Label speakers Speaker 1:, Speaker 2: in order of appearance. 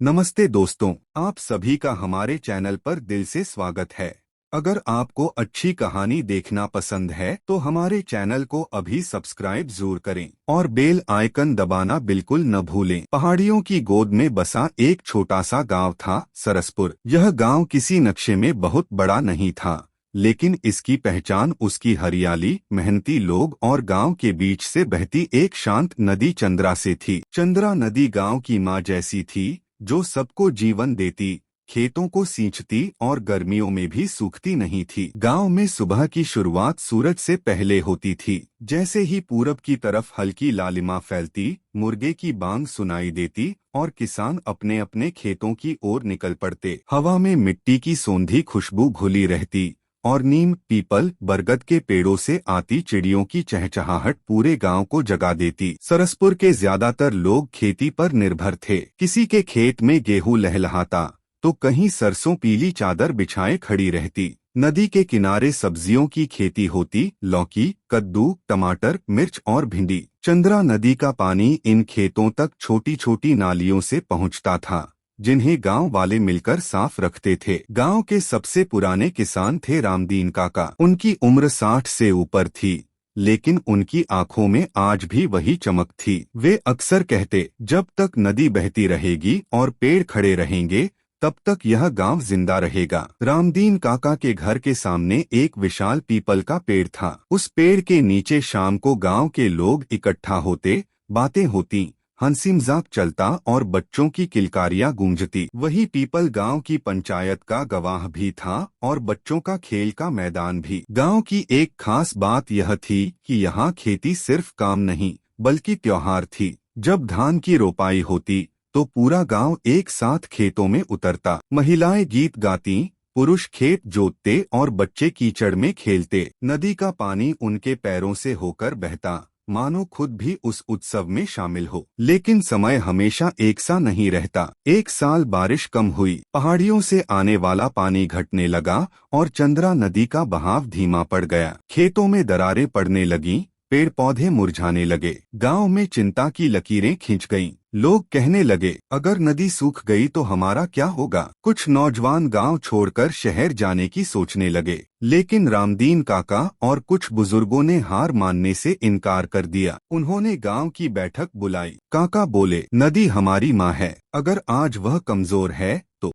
Speaker 1: नमस्ते दोस्तों, आप सभी का हमारे चैनल पर दिल से स्वागत है। अगर आपको अच्छी कहानी देखना पसंद है तो हमारे चैनल को अभी सब्सक्राइब जरूर करें और बेल आइकन दबाना बिल्कुल न भूलें। पहाड़ियों की गोद में बसा एक छोटा सा गांव था, सरसपुर। यह गांव किसी नक्शे में बहुत बड़ा नहीं था, लेकिन इसकी पहचान उसकी हरियाली, मेहनती लोग और गांव के बीच से बहती एक शांत नदी चंद्रा से थी। चंद्रा नदी गांव की माँ जैसी थी, जो सबको जीवन देती, खेतों को सींचती और गर्मियों में भी सूखती नहीं थी। गांव में सुबह की शुरुआत सूरज से पहले होती थी। जैसे ही पूरब की तरफ हल्की लालिमा फैलती, मुर्गे की बांग सुनाई देती और किसान अपने अपने खेतों की ओर निकल पड़ते। हवा में मिट्टी की सोंधी खुशबू घुली रहती और नीम, पीपल, बरगद के पेड़ों से आती चिड़ियों की चहचहाहट पूरे गांव को जगा देती। सरसपुर के ज्यादातर लोग खेती पर निर्भर थे। किसी के खेत में गेहूं लहलहाता तो कहीं सरसों पीली चादर बिछाए खड़ी रहती। नदी के किनारे सब्जियों की खेती होती, लौकी, कद्दू, टमाटर, मिर्च और भिंडी। चंद्रा नदी का पानी इन खेतों तक छोटी छोटी नालियों से पहुंचता था, जिन्हें गांव वाले मिलकर साफ रखते थे। गांव के सबसे पुराने किसान थे रामदीन काका। उनकी उम्र 60 से ऊपर थी, लेकिन उनकी आंखों में आज भी वही चमक थी। वे अक्सर कहते, जब तक नदी बहती रहेगी और पेड़ खड़े रहेंगे, तब तक यह गांव जिंदा रहेगा। रामदीन काका के घर के सामने एक विशाल पीपल का पेड़ था। उस पेड़ के नीचे शाम को गांव के लोग इकट्ठा होते, बातें होती, हंसी मजाक चलता और बच्चों की किलकारियां गूंजती। वही पीपल गांव की पंचायत का गवाह भी था और बच्चों का खेल का मैदान भी। गांव की एक खास बात यह थी कि यहाँ खेती सिर्फ काम नहीं, बल्कि त्योहार थी। जब धान की रोपाई होती तो पूरा गांव एक साथ खेतों में उतरता। महिलाएं गीत गाती, पुरुष खेत जोतते और बच्चे कीचड़ में खेलते। नदी का पानी उनके पैरों से होकर बहता, मानो खुद भी उस उत्सव में शामिल हो। लेकिन समय हमेशा एक सा नहीं रहता। एक साल बारिश कम हुई, पहाड़ियों से आने वाला पानी घटने लगा और चंद्रा नदी का बहाव धीमा पड़ गया। खेतों में दरारें पड़ने लगीं, पेड़ पौधे मुरझाने लगे। गांव में चिंता की लकीरें खिंच गईं। लोग कहने लगे, अगर नदी सूख गई तो हमारा क्या होगा। कुछ नौजवान गांव छोड़कर शहर जाने की सोचने लगे, लेकिन रामदीन काका और कुछ बुजुर्गों ने हार मानने से इनकार कर दिया। उन्होंने गांव की बैठक बुलाई। काका बोले, नदी हमारी माँ है, अगर आज वह कमजोर है तो